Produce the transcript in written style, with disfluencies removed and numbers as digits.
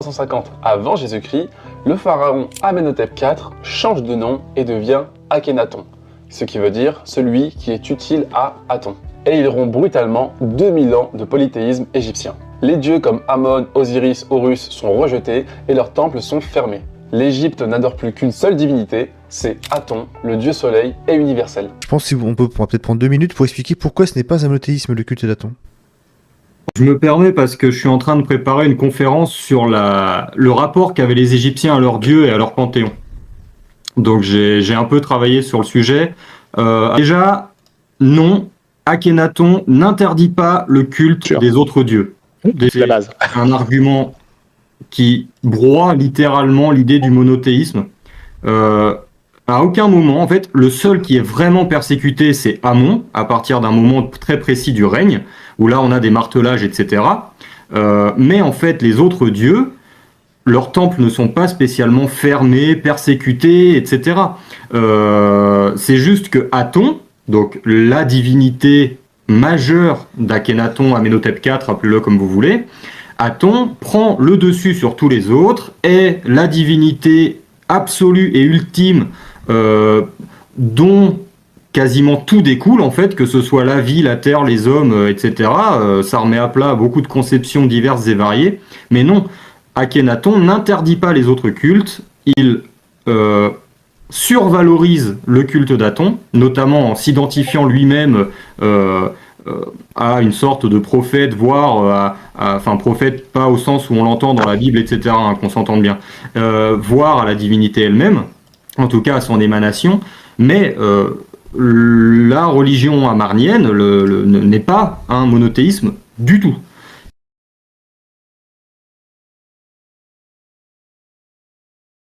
350 avant Jésus-Christ, le pharaon Amenhotep IV change de nom et devient Akhenaton, ce qui veut dire celui qui est utile à Aton. Et il rompt brutalement 2000 ans de polythéisme égyptien. Les dieux comme Amon, Osiris, Horus sont rejetés et leurs temples sont fermés. L'Égypte n'adore plus qu'une seule divinité, c'est Aton, le dieu soleil et universel. Je pense qu'on peut peut-être prendre 2 minutes pour expliquer pourquoi ce n'est pas un monothéisme, le culte d'Aton. Je me permets parce que je suis en train de préparer une conférence sur le rapport qu'avaient les Égyptiens à leurs dieux et à leur panthéon. Donc j'ai un peu travaillé sur le sujet. Déjà, non, Akhenaton n'interdit pas le culte des autres dieux. C'est la base. Un argument qui broie littéralement l'idée du monothéisme. À aucun moment, en fait, le seul qui est vraiment persécuté, c'est Amon, à partir d'un moment très précis du règne, où là on a des martelages, etc. Mais en fait, les autres dieux, leurs temples ne sont pas spécialement fermés, persécutés, etc. C'est juste que Aton, donc la divinité majeure d'Akhenaton, Amenhotep IV, appelez-le comme vous voulez, Aton prend le dessus sur tous les autres, est la divinité absolue et ultime dont quasiment tout découle, en fait, que ce soit la vie, la terre, les hommes, etc. Ça remet à plat beaucoup de conceptions diverses et variées. Mais non, Akhenaton n'interdit pas les autres cultes, il survalorise le culte d'Aton, notamment en s'identifiant lui-même à une sorte de prophète, voire, enfin prophète pas au sens où on l'entend dans la Bible, etc., hein, qu'on s'entende bien, voire à la divinité elle-même, en tout cas à son émanation, mais la religion amarnienne n'est pas un monothéisme du tout.